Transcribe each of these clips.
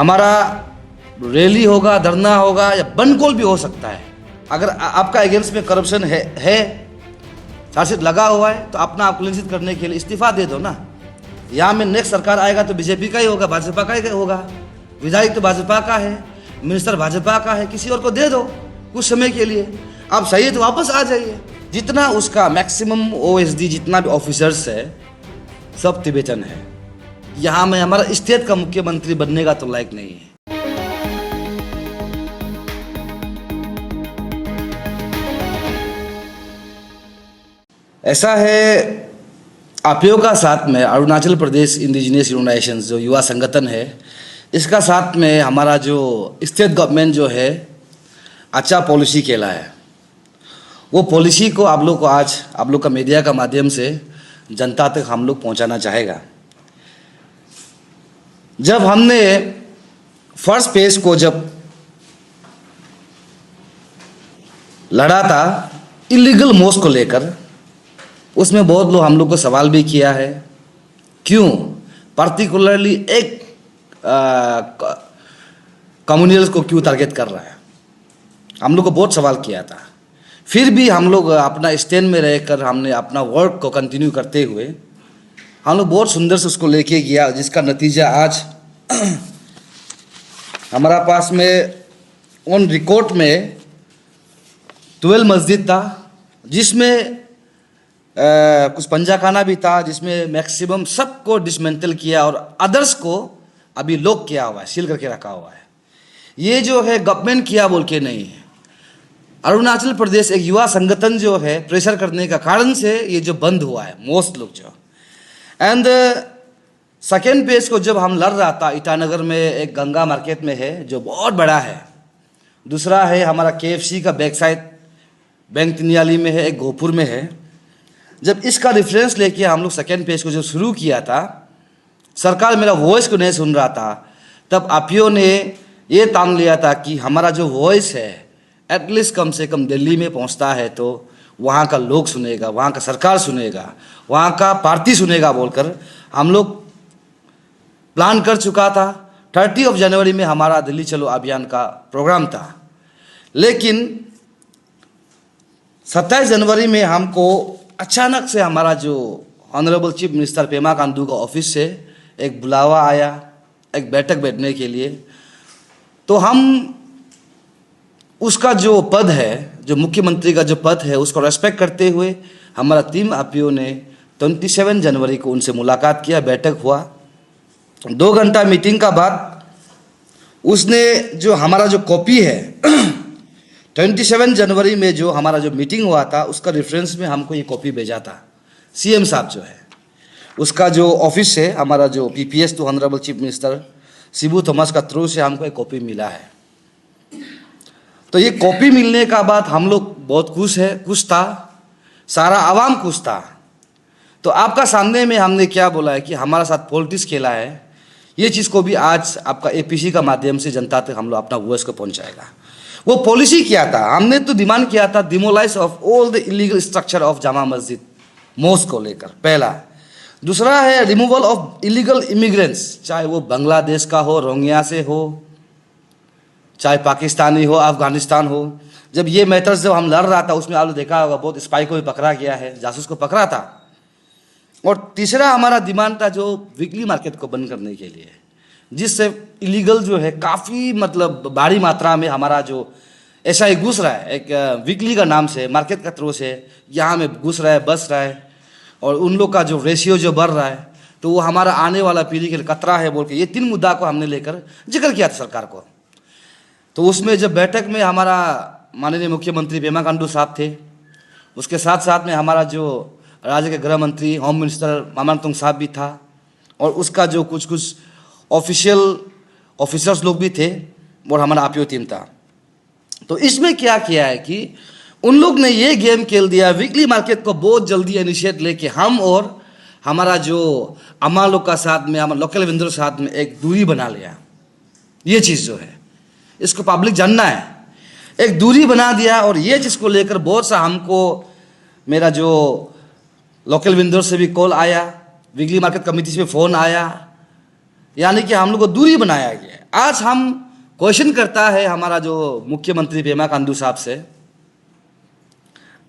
हमारा रैली होगा, धरना होगा या बनकॉल भी हो सकता है। अगर आपका अगेंस्ट में करप्शन है चार्जशीट लगा हुआ है तो अपना आप क्लीन करने के लिए इस्तीफा दे दो ना। यहाँ में नेक्स्ट सरकार आएगा तो बीजेपी का ही होगा, भाजपा का ही होगा। विधायक तो भाजपा का है, मिनिस्टर भाजपा का है, किसी और को दे दो कुछ समय के लिए। आप सही है तो वापस आ जाइए। जितना उसका मैक्सिमम ओएसडी जितना भी ऑफिसर्स है सब तिब्बतन है। यहाँ में हमारा स्टेट का मुख्यमंत्री बनने का तो लायक नहीं है। ऐसा है आपियो का साथ में अरुणाचल प्रदेश इंडिजिनियस यूनाइटेशन जो युवा संगठन है, इसका साथ में हमारा जो स्टेट गवर्नमेंट जो है अच्छा पॉलिसी केला है। वो पॉलिसी को आप लोग को आज आप लोग का मीडिया का माध्यम से जनता तक हम लोग पहुंचाना चाहेगा। जब हमने फर्स्ट पेज को जब लड़ा था इलीगल मोस को लेकर, उसमें बहुत लोग हम लोग को सवाल भी किया है, क्यों पर्टिकुलरली एक कम्युनल्स को क्यों टारगेट कर रहा है। हम लोग को बहुत सवाल किया था। फिर भी हम लोग अपना स्टैंड में रहकर हमने अपना वर्क को कंटिन्यू करते हुए हम लोग बहुत सुंदर से उसको लेके गया, जिसका नतीजा आज हमारा पास में ऑन रिकॉर्ड में 12 मस्जिद था, जिसमें कुछ पंजाखाना भी था, जिसमें मैक्सिमम सबको डिसमेंटल किया और अदर्स को अभी लॉक किया हुआ है, सील करके रखा हुआ है। ये जो है गवर्नमेंट किया बोल के नहीं है, अरुणाचल प्रदेश एक युवा संगठन जो है प्रेशर करने का कारण से ये जो बंद हुआ है मोस्ट लोग जो। एंड सेकेंड पेज को जब हम लड़ रहा था, ईटानगर में एक गंगा मार्केट में है जो बहुत बड़ा है, दूसरा है हमारा KFC का बैक साइड बैंक तिनियाली में है, एक गोपुर में है। जब इसका रेफरेंस लेके हम लोग सेकेंड पेज को जब शुरू किया था, सरकार मेरा वॉइस को नहीं सुन रहा था, तब आपियो ने ये ठान लिया था कि हमारा जो वॉइस है एटलीस्ट कम से कम दिल्ली में पहुंचता है तो वहाँ का लोग सुनेगा, वहाँ का सरकार सुनेगा, वहाँ का पार्टी सुनेगा बोलकर हम लोग प्लान कर चुका था। 30 जनवरी में हमारा दिल्ली चलो अभियान का प्रोग्राम था, लेकिन 27 जनवरी में हमको अचानक से हमारा जो honourable chief minister Pema Khandu का ऑफिस से एक बुलावा आया, एक बैठक बैठने के लिए। तो हम उसका जो पद है, जो मुख्यमंत्री का जो पद है, उसको रेस्पेक्ट करते हुए हमारा टीम आपियो ने 27 जनवरी को उनसे मुलाकात किया, बैठक हुआ। 2 घंटा मीटिंग का बाद उसने जो हमारा जो कॉपी है 27 जनवरी में जो हमारा जो मीटिंग हुआ था उसका रेफरेंस में हमको ये कॉपी भेजा था। CM साहब जो है उसका जो ऑफिस है, हमारा जो PPS to honourable chief minister Shibu Thomas का थ्रू से हमको एक कॉपी मिला है। तो ये कॉपी मिलने का बाद हम लोग बहुत खुश था, सारा आवाम खुश था। तो आपका सामने में हमने क्या बोला है कि हमारा साथ पॉलिटिक्स खेला है, ये चीज़ को भी आज आपका APC का माध्यम से जनता तक हम लोग अपना वॉइस को पहुंचाएगा। वो पॉलिसी किया था, हमने तो डिमांड किया था demolise of all the illegal structure of Jama Masjid mosque को लेकर, पहला। दूसरा है रिमूवल ऑफ इलीगल इमिग्रेंट्स, चाहे वो बांग्लादेश का हो, रोहिंग्या से हो, चाहे पाकिस्तानी हो, अफगानिस्तान हो। जब ये मैटर्स जब हम लड़ रहा था उसमें आपने देखा होगा बहुत स्पाई को भी पकड़ा गया है, जासूस को पकड़ा था। और तीसरा हमारा डिमांड था जो वीकली मार्केट को बंद करने के लिए, जिससे इलीगल जो है काफ़ी मतलब बड़ी मात्रा में हमारा जो ऐसा ही घुस रहा है, एक वीकली का नाम से मार्केट का थ्रू से यहाँ में घुस रहा है, बस रहा है, और उन लोग का जो रेशियो जो बढ़ रहा है, तो वो हमारा आने वाला पीढ़ी के लिए खतरा है बोल के ये 3 मुद्दा को हमने लेकर जिक्र किया था सरकार को। तो उसमें जब बैठक में हमारा माननीय मुख्यमंत्री पेमा खांडू साहब थे, उसके साथ साथ में हमारा जो राज्य के गृह मंत्री होम मिनिस्टर मामांग साहब भी था, और उसका जो कुछ ऑफिशियल ऑफिसर्स लोग भी थे, और हमारा आपियो टीम था। तो इसमें क्या किया है कि उन लोग ने ये गेम खेल दिया, वीकली मार्केट को बहुत जल्दी इनिशिएट लेके हम और हमारा जो अमा लोग का साथ में, हमारे लोकल वेंडर साथ में एक दूरी बना लिया। ये चीज़ जो है इसको पब्लिक जानना है, एक दूरी बना दिया। और ये चीज़ को लेकर बहुत सा हमको मेरा जो लोकल वेंडर से भी कॉल आया, वीकली मार्केट कमेटी से फ़ोन आया, यानी कि हम लोग को दूरी बनाया गया है। आज हम क्वेश्चन करता है हमारा जो मुख्यमंत्री पेमा खांडू साहब से,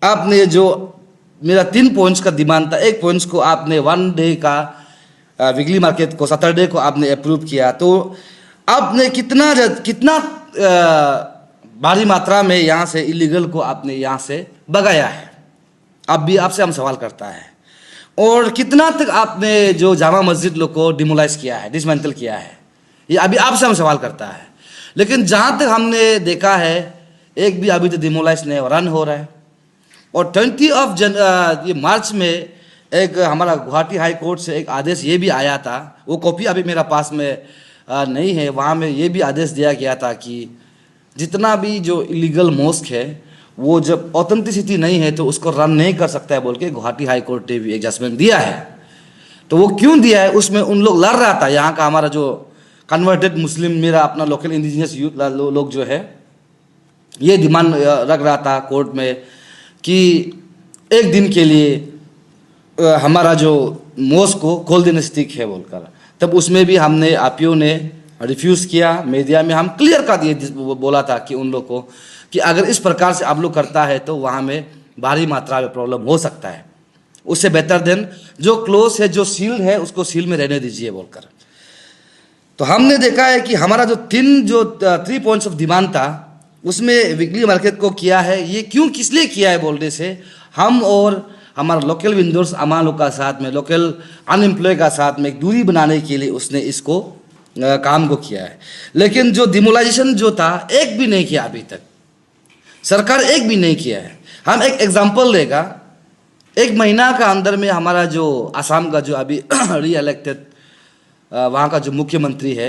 आपने जो मेरा 3 पॉइंट्स का डिमांड था, 1 पॉइंट्स को आपने 1 डे का वीकली मार्केट को सैटरडे को आपने अप्रूव किया, तो आपने कितना भारी मात्रा में यहाँ से इलीगल को आपने यहाँ से भगाया है, अब भी आपसे हम सवाल करता है। और कितना तक आपने जो जामा मस्जिद लोग को डिमोलाइज किया है, डिसमेंटल किया है, ये अभी आपसे हम सवाल करता है। लेकिन जहाँ तक हमने देखा है एक भी अभी तो डिमोलाइज नहीं रन हो रहा है। और 20 मार्च में एक हमारा गुवाहाटी हाई कोर्ट से एक आदेश ये भी आया था, वो कॉपी अभी मेरा पास में नहीं है, वहाँ में ये भी आदेश दिया गया था कि जितना भी जो इलीगल मॉस्क है वो जब ऑथेंटिसिटी नहीं है तो उसको रन नहीं कर सकता है बोल के गुवाहाटी हाई कोर्ट ने भी एक जजमेंट दिया है। तो वो क्यों दिया है, उसमें उन लोग लड़ रहा था, यहाँ का हमारा जो कन्वर्टेड मुस्लिम, मेरा अपना लोकल इंडिजिनियस यूथ लोग जो है ये डिमांड रख रहा था कोर्ट में कि एक दिन के लिए हमारा जो मॉस्क को खोल देने से ठीक है बोलकर। तब उसमें भी हमने आपियो ने रिफ्यूज़ किया, मीडिया में हम क्लियर कर दिए, बोला था कि उन लोग को कि अगर इस प्रकार से आप लोग करता है तो वहाँ में भारी मात्रा में प्रॉब्लम हो सकता है, उससे बेहतर देन जो क्लोज है, जो सील्ड है, उसको सील में रहने दीजिए बोलकर। तो हमने देखा है कि हमारा जो 3 पॉइंट्स ऑफ डिमांड था उसमें वीकली मार्केट को किया है, ये क्यों किस लिए किया है बोलने से हम और हमारा लोकल विंडोर्स अमान लोग का साथ में, लोकल अनएम्प्लॉय का साथ में एक दूरी बनाने के लिए उसने इसको काम को किया है। लेकिन जो डिमोलाइजेशन जो था एक भी नहीं किया, अभी तक सरकार एक भी नहीं किया है। हम एक एग्जांपल लेगा, 1 महीना का अंदर में हमारा जो असम का जो अभी री इलेक्टेड वहाँ का जो मुख्यमंत्री है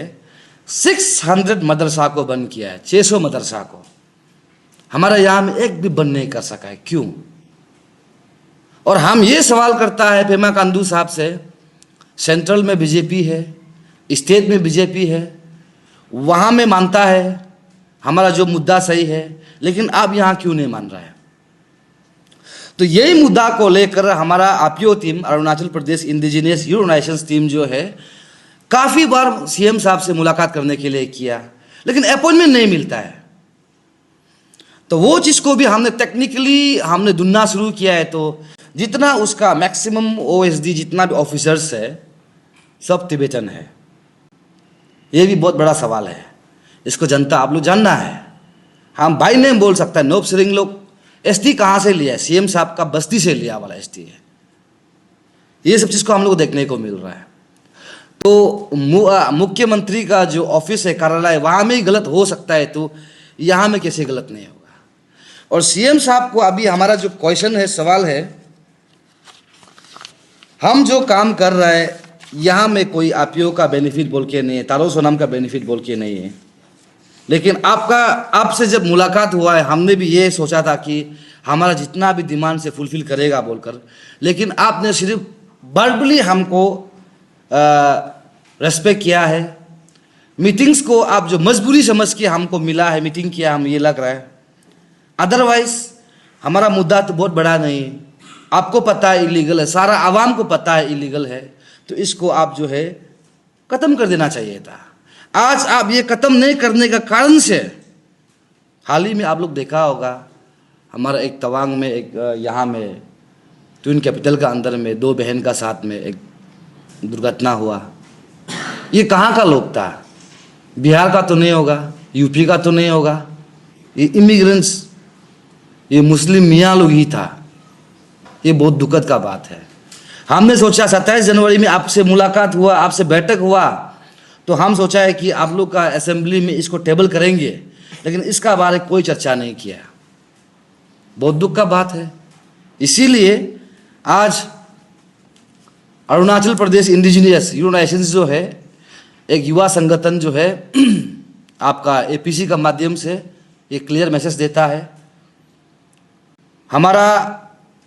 600 मदरसा को बंद किया है, 600 मदरसा को। हमारा यहाँ में एक भी बंद नहीं कर सका है, क्यों? और हम ये सवाल करता है पेमा खांडू साहब से, सेंट्रल में बीजेपी है, स्टेट में बीजेपी है, वहाँ में मानता है हमारा जो मुद्दा सही है, लेकिन आप यहाँ क्यों नहीं मान रहा है? तो यही मुद्दा को लेकर हमारा आपियो team, Arunachal Pradesh indigenous youth organisations team जो है काफ़ी बार सीएम साहब से मुलाकात करने के लिए किया, लेकिन अपॉइंटमेंट नहीं मिलता है। तो वो चीज़ को भी हमने टेक्निकली हमने ढूंढना शुरू किया है, तो जितना उसका मैक्सिमम ओएसडी जितना भी ऑफिसर्स है सब तिब्बतन है। ये भी बहुत बड़ा सवाल है, इसको जनता आप लोग जानना है। हम भाई नहीं बोल सकता, नोब सिरिंग लोग एसटी कहाँ से लिया है? सीएम साहब का बस्ती से लिया वाला एसटी है। ये सब चीज़ को हम लोग को देखने को मिल रहा है। तो मुख्यमंत्री का जो ऑफिस है, कार्यालय, वहाँ में ही गलत हो सकता है, तो यहाँ में कैसे गलत नहीं होगा? और सीएम साहब को अभी हमारा जो क्वेश्चन है, सवाल है, हम जो काम कर रहे हैं यहाँ में कोई आपियो का बेनिफिट बोल के नहीं है, तारो सोनाम का बेनिफिट बोल के नहीं है, लेकिन आपसे जब मुलाकात हुआ है हमने भी ये सोचा था कि हमारा जितना भी डिमांड से फुलफिल करेगा बोलकर, लेकिन आपने सिर्फ वर्बली हमको रेस्पेक्ट किया है। मीटिंग्स को आप जो मजबूरी समझ के हमको मिला है, मीटिंग किया हम, ये लग रहा है। अदरवाइज हमारा मुद्दा तो बहुत बड़ा नहीं है, आपको पता है इलीगल है, सारा आवाम को पता है इलीगल है, तो इसको आप जो है ख़त्म कर देना चाहिए था। आज आप ये ख़त्म नहीं करने का कारण से हाल ही में आप लोग देखा होगा हमारा एक तवांग में, एक यहाँ में ट्विन कैपिटल का अंदर में 2 बहन का साथ में एक दुर्घटना हुआ। ये कहाँ का लोग था? बिहार का तो नहीं होगा, यूपी का तो नहीं होगा, ये इमिग्रेंट्स, ये मुस्लिम मियाँ लोग ही था। ये बहुत दुखद का बात है। हमने सोचा 27 जनवरी में आपसे मुलाकात हुआ, आपसे बैठक हुआ, तो हम सोचा है कि आप लोग का असेंबली में इसको टेबल करेंगे, लेकिन इसका बारे में कोई चर्चा नहीं किया। बहुत दुख का बात है। इसीलिए आज Arunachal Pradesh indigenous youth organisations जो है, एक युवा संगठन जो है आपका एपीसी का माध्यम से ये क्लियर मैसेज देता है, हमारा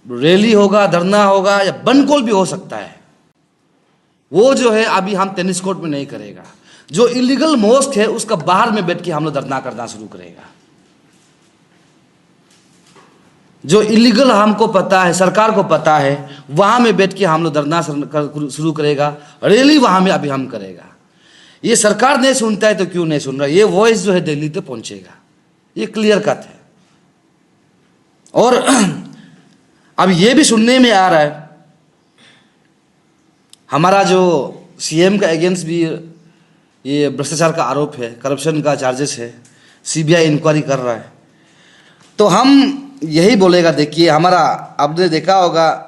रैली होगा, धरना होगा या बंद कॉल भी हो सकता है, वो जो है अभी हम टेनिस कोर्ट में नहीं करेगा। जो इलीगल मॉस्क है उसका बाहर में बैठ के हम लोग धरना करना शुरू करेगा। जो इलीगल हमको पता है, सरकार को पता है, वहाँ में बैठ के हम लोग धरना शुरू करेगा, रैली वहाँ में अभी हम करेगा। ये सरकार नहीं सुनता है तो क्यों नहीं सुन रहा, ये वॉइस जो है दिल्ली तक पहुंचेगा, ये क्लियर कट है। और अब ये भी सुनने में आ रहा है, हमारा जो सीएम का अगेंस्ट भी ये भ्रष्टाचार का आरोप है, करप्शन का चार्जेस है, सीबीआई इंक्वायरी कर रहा है। तो हम यही बोलेगा, देखिए हमारा, आपने देखा होगा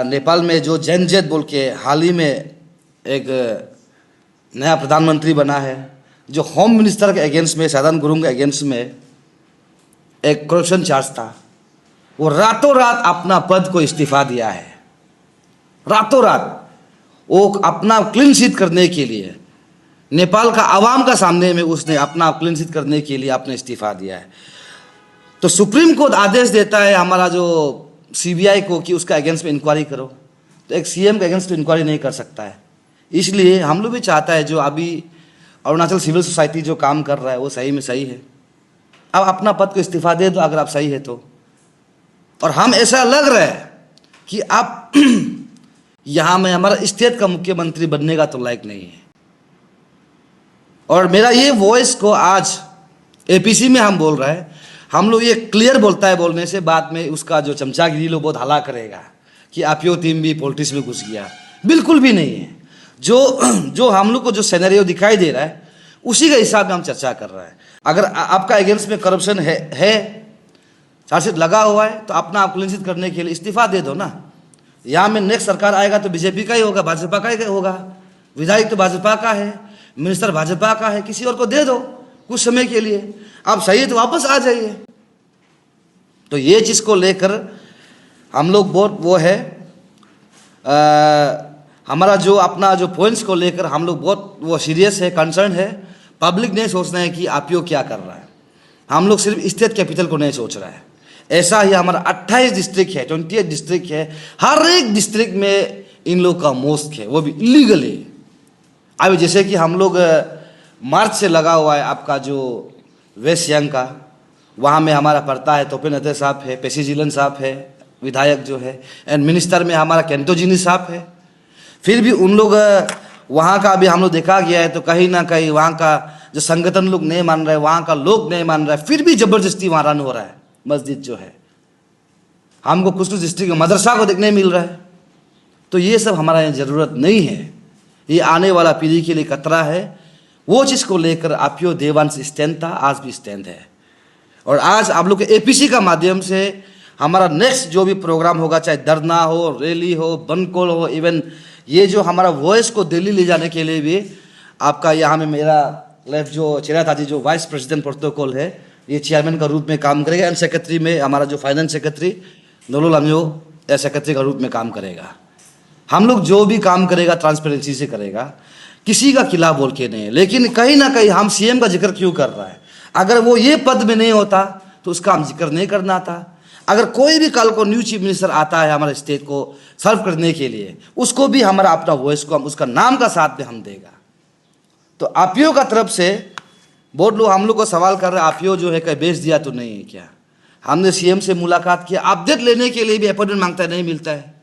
नेपाल में जो जनजेत बोल के हाल ही में एक नया प्रधानमंत्री बना है, जो होम मिनिस्टर के अगेंस्ट में, सदानंद गुरुङ के अगेंस्ट में एक करप्शन चार्ज था, वो रातों रात अपना पद को इस्तीफा दिया है। रातों रात वो अपना क्लीन शीट करने के लिए, नेपाल का आवाम का सामने में उसने अपना क्लीन शीट करने के लिए अपने इस्तीफा दिया है। तो सुप्रीम कोर्ट आदेश देता है हमारा जो सीबीआई को कि उसका अगेंस्ट में इंक्वायरी करो, तो एक सीएम के अगेंस्ट इंक्वायरी नहीं कर सकता है। इसलिए हम लोग भी चाहता है जो अभी अरुणाचल सिविल सोसाइटी जो काम कर रहा है वो सही में सही है, अब अपना पद को इस्तीफा दे दो अगर आप सही है तो। और हम ऐसा लग रहा है कि आप यहाँ में हमारा स्टेट का मुख्यमंत्री बनने का तो लायक नहीं है। और मेरा ये वॉइस को आज एपीसी में हम बोल रहे हैं, हम लोग ये क्लियर बोलता है, बोलने से बाद में उसका जो चमचागिरी लोग बहुत हला करेगा कि आपकी टीम भी पॉलिटिक्स में घुस गया, बिल्कुल भी नहीं है। जो हम लोग को जो सिनेरियो दिखाई दे रहा है उसी के हिसाब में हम चर्चा कर रहे हैं। अगर आपका अगेंस्ट में करप्शन है चार्जशीट लगा हुआ है तो अपना आप क्लीन करने के लिए इस्तीफा दे दो ना। यहाँ में नेक्स्ट सरकार आएगा तो बीजेपी का ही होगा, भाजपा का ही होगा, विधायक तो भाजपा का है, मिनिस्टर भाजपा का है, किसी और को दे दो कुछ समय के लिए, आप सही है तो वापस आ जाइए। तो ये चीज़ को लेकर हम लोग बहुत वो है, हमारा जो अपना जो पॉइंट्स को लेकर हम लोग बहुत वो सीरियस है, कंसर्न है। पब्लिक नहीं सोचना है कि आईपीओ क्या कर रहा है, हम लोग सिर्फ स्टेट कैपिटल को नहीं सोच रहा है। ऐसा ही हमारा 28 डिस्ट्रिक्ट है, 28 डिस्ट्रिक्ट है, हर एक डिस्ट्रिक्ट में इन लोग का मोस्क है, वो भी इलीगल है। अभी जैसे कि हम लोग मार्च से लगा हुआ है आपका जो वेस्ट सियांग का, वहाँ में हमारा पड़ता है तोपेन अते साहब है, पेसी जिलन साहब है विधायक जो है, एंड मिनिस्टर में हमारा केंटोजिनी साहब है। फिर भी उन लोग वहाँ का भी हम लोग देखा गया है तो कहीं ना कहीं वहाँ का जो संगठन लोग नहीं मान रहे, वहाँ का लोग नहीं मान रहा है, फिर भी ज़बरदस्ती वहाँ रन हो रहा है मस्जिद जो है। हमको कुछ डिस्ट्रिक्ट में मदरसा को देखने मिल रहा है। तो ये सब हमारा यहाँ ज़रूरत नहीं है, ये आने वाला पीढ़ी के लिए खतरा है। वो चीज़ को लेकर आपीओ देवांश स्टैंड था, आज भी स्टैंड है। और आज आप लोग के एपीसी का माध्यम से हमारा नेक्स्ट जो भी प्रोग्राम होगा, चाहे धरना हो, रैली हो, बनकोल हो, इवन ये जो हमारा वॉइस को दिल्ली ले जाने के लिए भी आपका यहाँ में मेरा लेफ्ट जो चेहरा था जी, जो वाइस प्रेसिडेंट प्रोटोकॉल है, ये चेयरमैन का रूप में काम करेगा, एंड सेक्रेटरी में हमारा जो फाइनेंस सेक्रेटरी नोलो लामियो सेक्रेटरी का रूप में काम करेगा। हम लोग जो भी काम करेगा ट्रांसपेरेंसी से करेगा, किसी का खिलाफ बोल के नहीं है। लेकिन कहीं ना कहीं हम सीएम का जिक्र क्यों कर रहा है, अगर वो ये पद में नहीं होता तो उसका हम जिक्र नहीं करना था। अगर कोई भी कल को न्यू चीफ मिनिस्टर आता है हमारे स्टेट को सर्व करने के लिए, उसको भी हमारा अपना वॉइस को हम उसका नाम का साथ में हम देगा। तो आपीओ का तरफ से बहुत लोग हम लोग को सवाल कर रहे हैं, आपीओ जो है कहीं बेच दिया तो नहीं है क्या। हमने सीएम से मुलाकात किया, अपडेट लेने के लिए भी अपॉइंटमेंट मांगता है, नहीं मिलता है।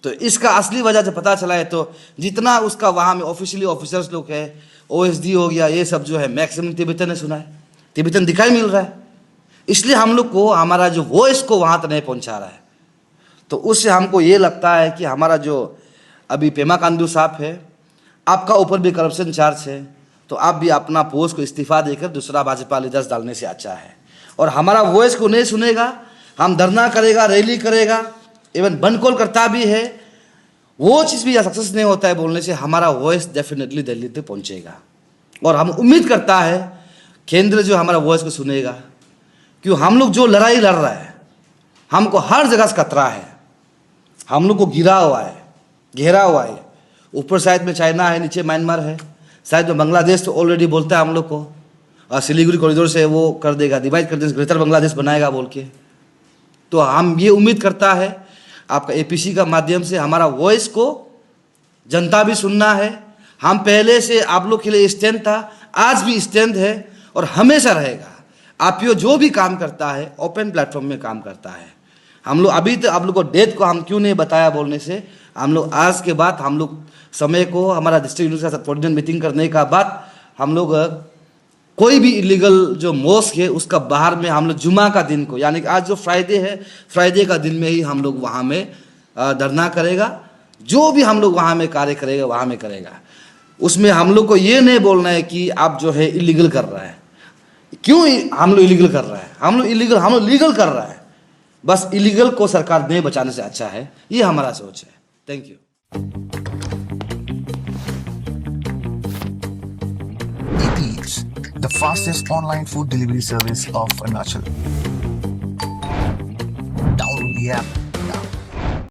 तो इसका असली वजह जब पता चला है तो जितना उसका वहाँ में ऑफिशियली ऑफिसर्स लोग है, ओएसडी हो गया, ये सब जो है मैक्सिमम तिब्बतन ने सुना है, तिब्बतन दिखाई मिल रहा है। इसलिए हम लोग को हमारा जो वॉइस को वहाँ तक नहीं पहुँचा रहा है। तो उससे हमको ये लगता है कि हमारा जो अभी पेमा खांडू साहब है, आपका ऊपर भी करप्शन चार्ज है, तो आप भी अपना पोस्ट को इस्तीफा देकर दूसरा भाजपा लीडर्स डालने से अच्छा है। और हमारा वॉइस को नहीं सुनेगा, हम धरना करेगा, रैली करेगा, इवन बनकोल करता भी है, वो चीज़ भी सक्सेस नहीं होता है बोलने से, हमारा वॉइस डेफिनेटली दिल्ली तक पहुंचेगा। और हम उम्मीद करता है केंद्र जो हमारा वॉइस को सुनेगा, क्यों हम लोग जो लड़ाई लड़ रहा है, हमको हर जगह से खतरा है, हम लोग को घिरा हुआ है, घेरा हुआ है। ऊपर साइड में चाइना है, नीचे म्यांमार है, साइड में बांग्लादेश तो ऑलरेडी बोलता है हम लोग को, और सिलीगुड़ी कॉरिडोर से वो कर देगा, डिवाइड कर देगा, ग्रेटर बांग्लादेश बनाएगा बोल के। तो हम ये उम्मीद करता है आपका एपीसी का माध्यम से हमारा वॉइस को जनता भी सुनना है। हम पहले से आप लोग के लिए स्टैंड था, आज भी स्टैंड है और हमेशा रहेगा। आपीओ जो भी काम करता है ओपन प्लेटफॉर्म में काम करता है। हम लोग अभी तो आप लोग को डेट को हम क्यों नहीं बताया बोलने से, हम लोग आज के बाद हम लोग समय को हमारा डिस्ट्रिक्ट यूनिवर्सिटी का कोऑर्डिनेशन मीटिंग करने का बाद हम लोग कोई भी इलीगल जो मॉस्क है उसका बाहर में हम लोग जुमा का दिन को, यानी कि आज जो फ्राइडे है, फ्राइडे का दिन में ही हम लोग वहाँ में धरना करेगा। जो भी हम लोग वहाँ में कार्य करेगा वहाँ में करेगा। उसमें हम लोग को ये नहीं बोलना है कि आप जो है इलीगल कर रहा है। क्यों हम लोग इलीगल कर रहा है? हम लोग लीगल कर रहा है। बस इलीगल को सरकार नहीं बचाने से अच्छा है, ये हमारा सोच है। Thank you. Eats, the fastest online food delivery service of Arunachal. Download the app